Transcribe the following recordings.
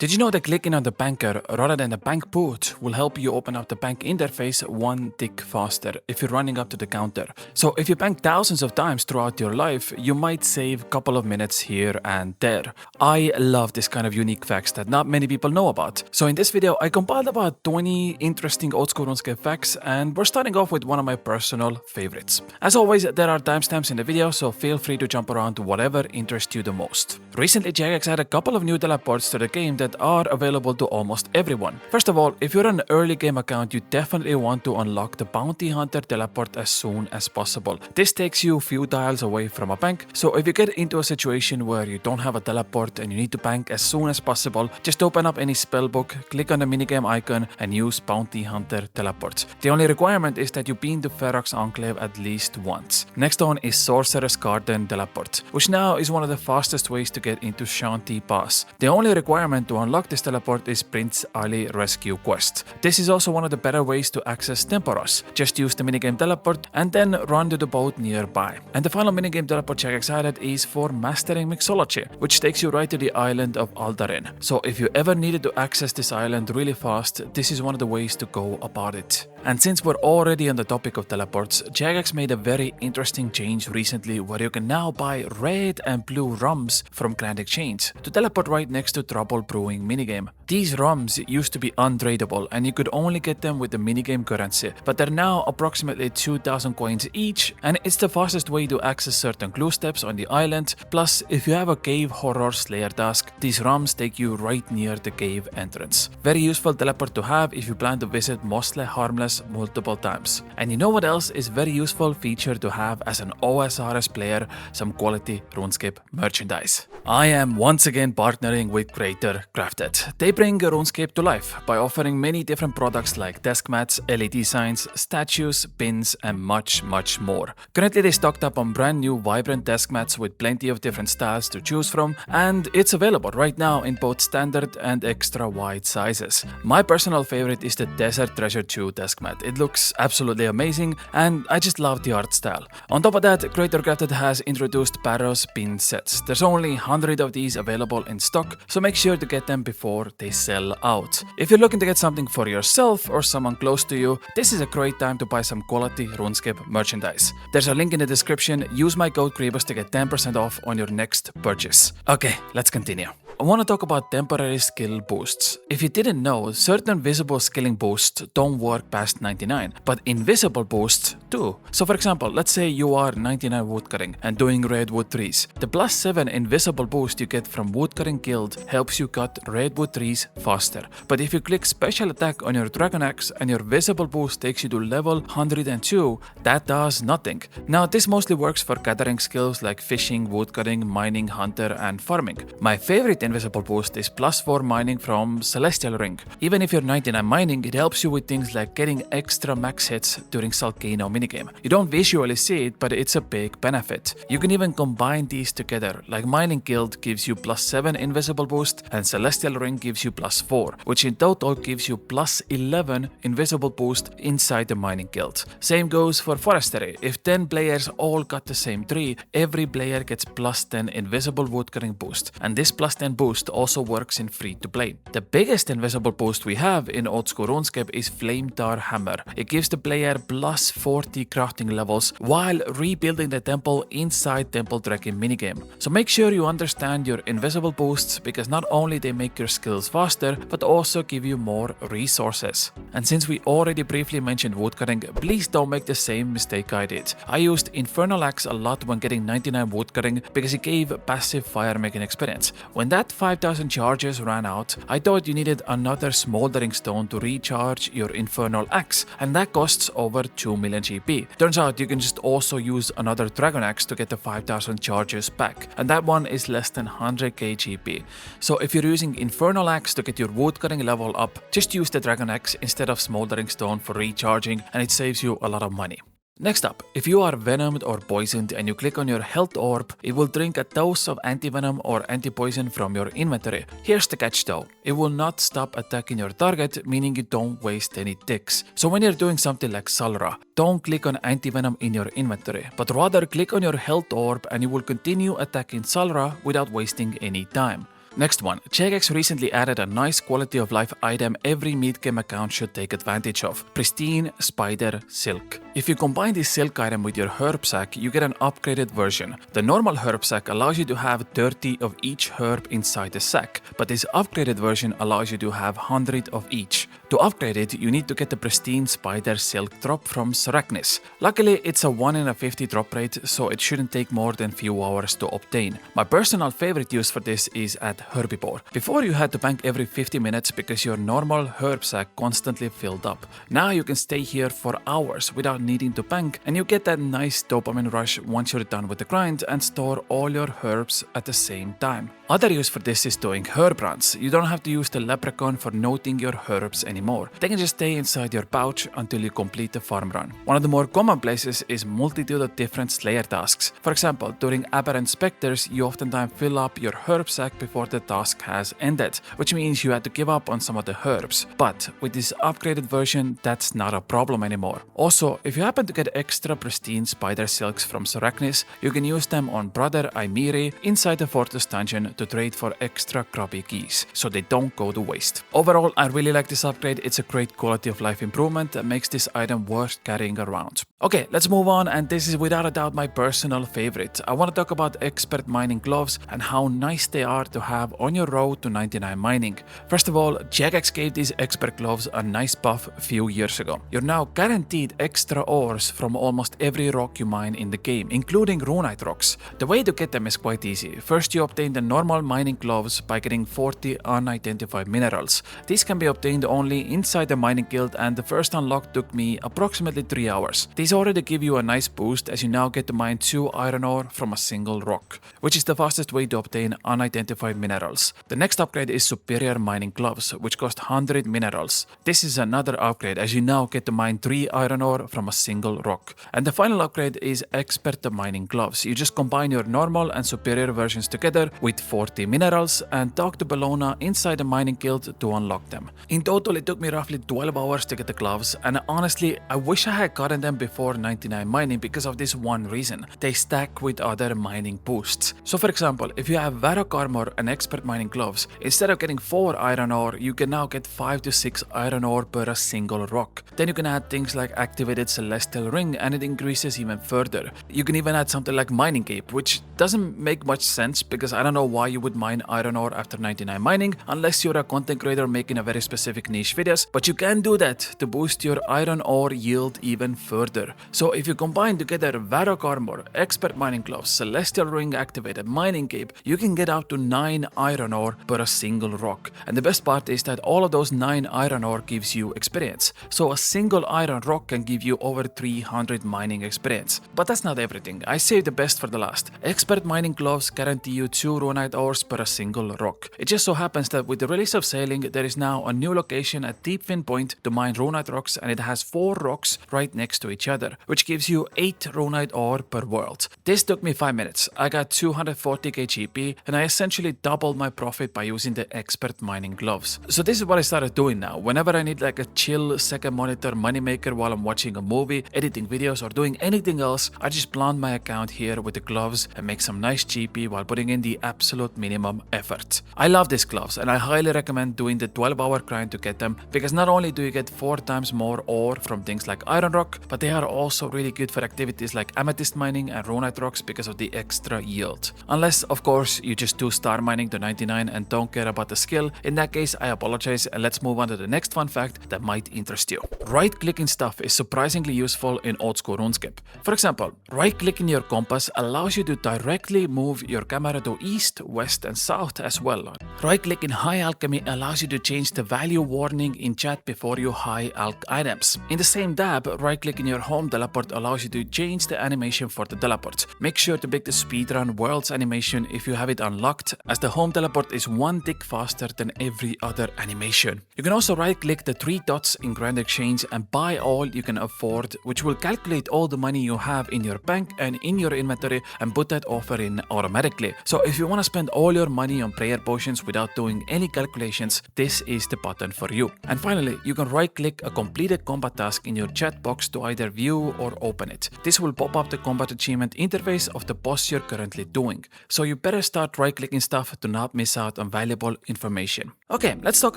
Did you know that clicking on the banker rather than the bank boot will help you open up the bank interface one tick faster if you're running up to the counter? So if you bank thousands of times throughout your life, you might save a couple of minutes here and there. I love this kind of unique facts that not many people know about. So in this video, I compiled about 20 interesting old school Runescape facts, and we're starting off with one of my personal favorites. As always, there are timestamps in the video, so feel free to jump around to whatever interests you the most. Recently, Jagex had a couple of new teleports to the game that are available to almost everyone. First of all, if you're an early game account, you definitely want to unlock the Bounty Hunter teleport as soon as possible. This takes you a few dials away from a bank, so if you get into a situation where you don't have a teleport and you need to bank as soon as possible, just open up any spellbook, click on the minigame icon and use Bounty Hunter teleports. The only requirement is that you been to Ferox Enclave at least once. Next on is Sorcerer's Garden teleport, which now is one of the fastest ways to get into Shanti Pass. The only requirement to unlock this teleport is Prince Ali Rescue Quest. This is also one of the better ways to access Temporos. Just use the minigame teleport and then run to the boat nearby. And the final minigame teleport Jagex added is for Mastering Mixology, which takes you right to the island of Aldarin. So if you ever needed to access this island really fast, this is one of the ways to go about it. And since we're already on the topic of teleports, Jagex made a very interesting change recently where you can now buy red and blue rums from Grand Exchange to teleport right next to Trouble Brewing minigame. These rums used to be untradeable and you could only get them with the minigame currency, but they're now approximately 2,000 coins each, and it's the fastest way to access certain clue steps on the island. Plus, if you have a cave horror slayer task, these rums take you right near the cave entrance. Very useful teleport to have if you plan to visit Mosle Harmless multiple times. And you know what else is very useful feature to have as an OSRS player? Some quality RuneScape merchandise. I am once again partnering with Creator Crafted. They bring RuneScape to life by offering many different products like desk mats, LED signs, statues, pins, and much more. Currently they stocked up on brand new vibrant desk mats with plenty of different styles to choose from, and it's available right now in both standard and extra wide sizes. My personal favorite is the Desert Treasure 2 desk mat. It looks absolutely amazing and I just love the art style. On top of that, Creator Crafted has introduced Barrows pin sets. There's only 100 of these available in stock, so make sure to get them before they sell out. If you're looking to get something for yourself or someone close to you, this is a great time to buy some quality RuneScape merchandise. There's a link in the description. Use my code KriibusFC to get 10% off on your next purchase. Okay, let's continue. I want to talk about temporary skill boosts. If you didn't know, certain visible skilling boosts don't work past 99, but invisible boosts do. So for example, let's say you are 99 woodcutting and doing redwood trees. The +7 invisible boost you get from Woodcutting Guild helps you cut redwood trees faster. But if you click special attack on your dragon axe and your visible boost takes you to level 102, that does nothing. Now this mostly works for gathering skills like fishing, woodcutting, mining, hunter, and farming. My favorite invisible boost is +4 mining from Celestial Ring. Even if you're 99 mining, it helps you with things like getting extra max hits during Salkano minigame. You don't visually see it, but it's a big benefit. You can even combine these together, like Mining Guild gives you +7 invisible boost and Celestial Ring gives you +4, which in total gives you +11 invisible boost inside the Mining Guild. Same goes for Forestry. If 10 players all cut the same tree, every player gets +10 invisible woodcutting boost, and this +10 boost also works in free-to-play. The biggest invisible boost we have in old school RuneScape is Flametar Hammer. It gives the player +40 crafting levels while rebuilding the temple inside Temple Trekking minigame. So make sure you understand your invisible boosts, because not only they make your skills faster, but also give you more resources. And since we already briefly mentioned woodcutting, please don't make the same mistake I did. I used Infernal Axe a lot when getting 99 woodcutting because it gave passive fire making experience. When that 5,000 charges ran out, I thought you needed another smoldering stone to recharge your Infernal Axe, and that costs over 2 million GP. Turns out you can just also use another Dragon Axe to get the 5,000 charges back, and that one is less than 100k GP. So if you're using Infernal Axe to get your woodcutting level up, just use the Dragon Axe instead of smoldering stone for recharging, and it saves you a lot of money. Next up, if you are venomed or poisoned and you click on your health orb, it will drink a dose of anti-venom or anti-poison from your inventory. Here's the catch though, it will not stop attacking your target, meaning you don't waste any ticks. So when you're doing something like Salra, don't click on anti-venom in your inventory, but rather click on your health orb and you will continue attacking Salra without wasting any time. Next one, Jagex recently added a nice quality of life item every mid-game account should take advantage of: Pristine Spider Silk. If you combine this silk item with your herb sack, you get an upgraded version. The normal herb sack allows you to have 30 of each herb inside the sack, but this upgraded version allows you to have 100 of each. To upgrade it, you need to get the Pristine Spider Silk drop from Arachnis. Luckily, it's a 1 in a 50 drop rate, so it shouldn't take more than few hours to obtain. My personal favorite use for this is at Herbivore. Before you had to bank every 50 minutes because your normal herb sack constantly filled up. Now you can stay here for hours without needing to bank, and you get that nice dopamine rush once you're done with the grind and store all your herbs at the same time. Other use for this is doing herb runs. You don't have to use the leprechaun for noting your herbs anymore. They can just stay inside your pouch until you complete the farm run. One of the more common places is multitude of different slayer tasks. For example, during aberrant specters, you oftentimes fill up your herb sack before the task has ended, which means you had to give up on some of the herbs. But with this upgraded version, that's not a problem anymore. Also, if you happen to get extra pristine spider silks from Arachnis, you can use them on Brother Aimiri inside the Fortress dungeon to trade for extra grubby keys, so they don't go to waste. Overall, I really like this upgrade. It's a great quality of life improvement that makes this item worth carrying around. Okay, let's move on, and this is without a doubt my personal favorite. I want to talk about expert mining gloves and how nice they are to have on your road to 99 mining. First of all, Jagex gave these expert gloves a nice buff a few years ago. You're now guaranteed extra ores from almost every rock you mine in the game, including runite rocks. The way to get them is quite easy. First, you obtain the normal mining gloves by getting 40 unidentified minerals. These can be obtained only inside the mining guild, and the first unlock took me approximately 3 hours. These already give you a nice boost as you now get to mine 2 iron ore from a single rock, which is the fastest way to obtain unidentified minerals. The next upgrade is superior mining gloves, which cost 100 minerals. This is another upgrade as you now get to mine 3 iron ore from a single rock. And the final upgrade is expert mining gloves. You just combine your normal and superior versions together with 40 minerals and talk to Bellona inside the mining guild to unlock them. In total, it took me roughly 12 hours to get the gloves, and honestly, I wish I had gotten them before 99 mining because of this one reason: they stack with other mining boosts. So for example, if you have Varrock armor and expert mining gloves, instead of getting 4 iron ore, you can now get 5 to 6 iron ore per a single rock. Then you can add things like activated celestial ring, and it increases even further. You can even add something like mining cape, which doesn't make much sense because I don't know why you would mine iron ore after 99 mining unless you're a content creator making a very specific niche videos, but you can do that to boost your iron ore yield even further. So if you combine together Varrock armor, expert mining gloves, celestial ring activated mining cape, you can get up to 9 iron ore per a single rock. And the best part is that all of those 9 iron ore gives you experience. So a single iron rock can give you over 300 mining experience. But that's not everything. I saved the best for the last. Expert mining gloves guarantee you 2 runite ores per a single rock. It just so happens that with the release of Sailing, there is now a new location at Deepfin Point to mine runite rocks, and it has 4 rocks right next to each other, which gives you 8 runite ore per world. This took me 5 minutes. I got 240k GP, and I essentially doubled my profit by using the expert mining gloves. So this is what I started doing now. Whenever I need like a chill second monitor moneymaker while I'm watching a movie, editing videos, or doing anything else, I just plant my account here with the gloves and make some nice GP while putting in the absolute minimum effort. I love these gloves, and I highly recommend doing the 12-hour grind to get them, because not only do you get 4 times more ore from things like iron rock, but they are also really good for activities like amethyst mining and runite rocks because of the extra yield. Unless, of course, you just do star mining to 99 and don't care about the skill. In that case, I apologize, and let's move on to the next fun fact that might interest you. Right-clicking stuff is surprisingly useful in old school RuneScape. For example, right-clicking your compass allows you to directly move your camera to east, west, and south as well. Right-clicking high alchemy allows you to change the value warning in chat before you high alch items. In the same dab, right-clicking your home teleport allows you to change the animation for the teleport. Make sure to pick the speedrun worlds animation if you have it unlocked, as the home teleport is 1 tick faster than every other animation. You can also right-click the 3 dots in Grand Exchange and buy all you can afford, which will calculate all the money you have in your bank and in your inventory and put that offer in automatically. So if you want to spend all your money on prayer potions without doing any calculations, this is the button for you. And finally, you can right-click a completed combat task in your chat box to either view or open it. This will pop up the combat achievement interface of the boss you're currently doing. So you better start right-clicking stuff to not miss out on valuable information. Okay, let's talk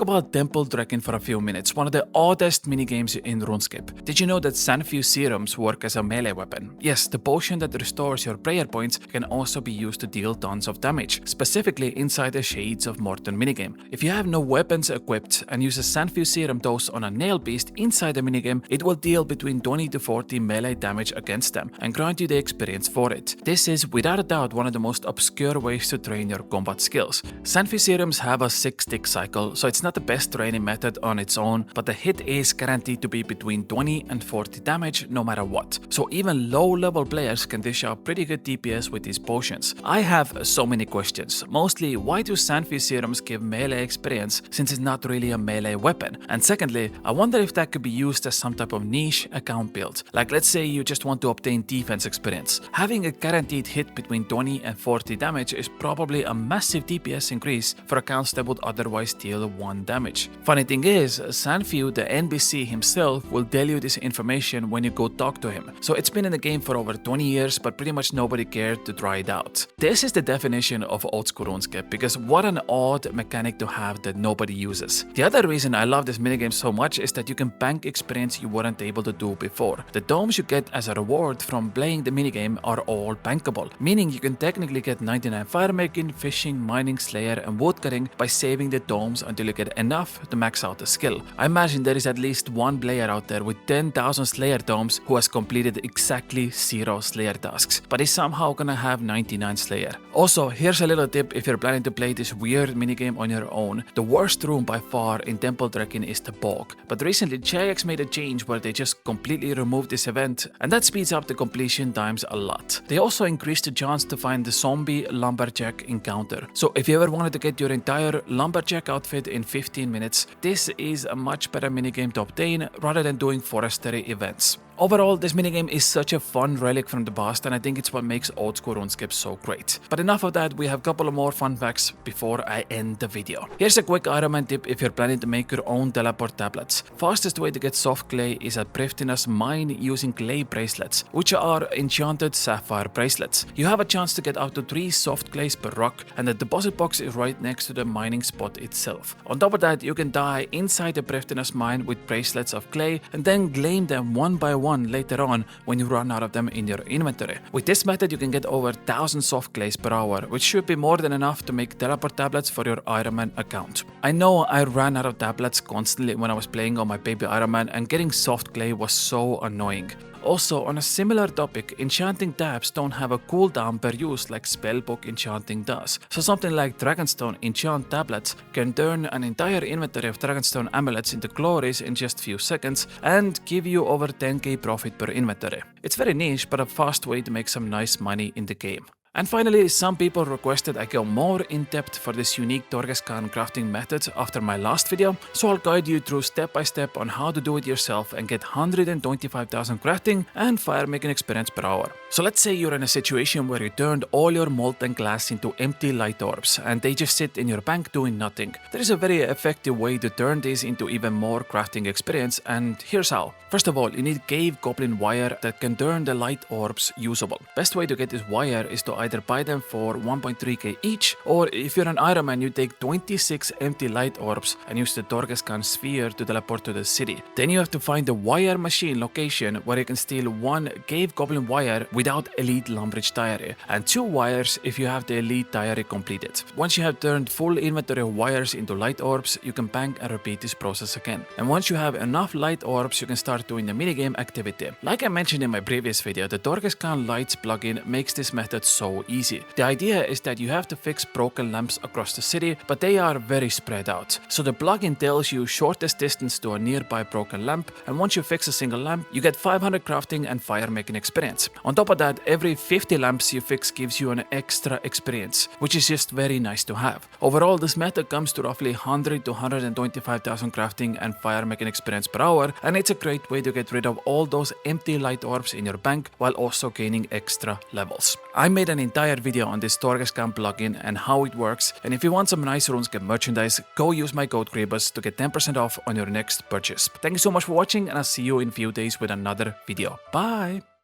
about Temple Trekking for a few minutes, one of the oddest minigames in RuneScape. Did you know that Sanfew serums work as a melee weapon? Yes, the potion that restores your prayer points can also be used to deal tons of damage, specifically inside the Shades of Morton minigame. If you have no weapons equipped and use a Sanfew serum dose on a nail beast inside the minigame, it will deal between 20 to 40 melee damage against them and grant you the experience for it. This is without a doubt one of the most obscure ways to train your combat skills. Sanfew serums have a 6-tick cycle, so it's not the best training method on its own, but the hit is guaranteed to be between 20 and 40 damage no matter what. So even low-level players can dish out pretty good DPS with these potions. I have so many questions. Mostly, why do Sanfew serums give melee experience since it's not really a melee weapon? And secondly, I wonder if that could be used as some type of niche account build. Like let's say you just want to obtain defense experience. Having a guaranteed hit between 20 and 40 damage is probably a massive DPS increase for accounts that would otherwise deal 1 damage. Funny thing is, Sanfew, the NPC himself, will tell you this information when you go talk to him. So it's been in the game for over 20 years, but pretty much nobody cared to try it out. This is the definition of old school RuneScape, because what an odd mechanic to have that nobody uses. The other reason I love this minigame so much is that you can bank experience you weren't able to do before. The domes you get as a reward from playing the minigame are all bankable, meaning you can technically get 99 firemaking, fishing, mining, slayer and woodcutting by saving the domes until you get enough to max out the skill. I imagine there is at least one player out there with 10,000 slayer domes who has completed exactly 0 slayer tasks, but is somehow gonna have 99 slayer. Also, here's a little tip if you're planning to play this weird minigame on your own. The worst room by far in Temple Trekking is the bog, but recently Jagex made a change where they just completely removed this event, and that speeds up the completion times a lot. They also increased the chance to find the zombie lumberjack encounter. So if you ever wanted to get your entire lumberjack outfit in 15 minutes, this is a much better minigame to obtain rather than doing forestry events. Overall, this minigame is such a fun relic from the past, and I think it's what makes old school RuneScape so great. But enough of that, we have a couple of more fun facts before I end the video. Here's a quick Iron Man tip if you're planning to make your own teleport tablets. Fastest way to get soft clay is at Priftina's mine using clay bracelets, which are enchanted sapphire bracelets. You have a chance to get up to 3 soft clays per rock, and the deposit box is right next to the mining spot itself. On top of that, you can die inside the Priftina's mine with bracelets of clay and then claim them one by one later on when you run out of them in your inventory. With this method you can get over 1000 soft clays per hour, which should be more than enough to make teleport tablets for your Iron Man account. I know I ran out of tablets constantly when I was playing on my baby Iron Man, and getting soft clay was so annoying. Also, on a similar topic, enchanting tabs don't have a cooldown per use like spellbook enchanting does. So something like Dragonstone enchant tablets can turn an entire inventory of Dragonstone amulets into glories in just few seconds and give you over 10k profit per inventory. It's very niche, but a fast way to make some nice money in the game. And finally, some people requested I go more in depth for this unique Torghaskan crafting method after my last video, so I'll guide you through step by step on how to do it yourself and get 125,000 crafting and fire making experience per hour. So let's say you're in a situation where you turned all your molten glass into empty light orbs and they just sit in your bank doing nothing. There is a very effective way to turn these into even more crafting experience, and here's how. First of all, you need cave goblin wire that can turn the light orbs usable. Best way to get this wire is to either buy them for 1.3k each, or if you're an Iron Man, you take 26 empty light orbs and use the Torghaskan sphere to teleport to the city. Then you have to find the wire machine location where you can steal 1 cave goblin wire without elite lumbridge diary, and 2 wires if you have the elite diary completed. Once you have turned full inventory of wires into light orbs, you can bank and repeat this process again. And once you have enough light orbs, you can start doing the minigame activity. Like I mentioned in my previous video, the Torghaskan Lights plugin makes this method so easy. The idea is that you have to fix broken lamps across the city, but they are very spread out. So the plugin tells you shortest distance to a nearby broken lamp, and once you fix a single lamp, you get 500 crafting and fire making experience. On top of that, every 50 lamps you fix gives you an extra experience, which is just very nice to have. Overall, this method comes to roughly 100 to 125,000 crafting and fire making experience per hour, and it's a great way to get rid of all those empty light orbs in your bank while also gaining extra levels. I made an entire video on this Torghaskan plugin and how it works, and if you want some nice RuneScape merchandise, go use my code KriibusFC to get 10% off on your next purchase. Thank you so much for watching, and I'll see you in a few days with another video. Bye!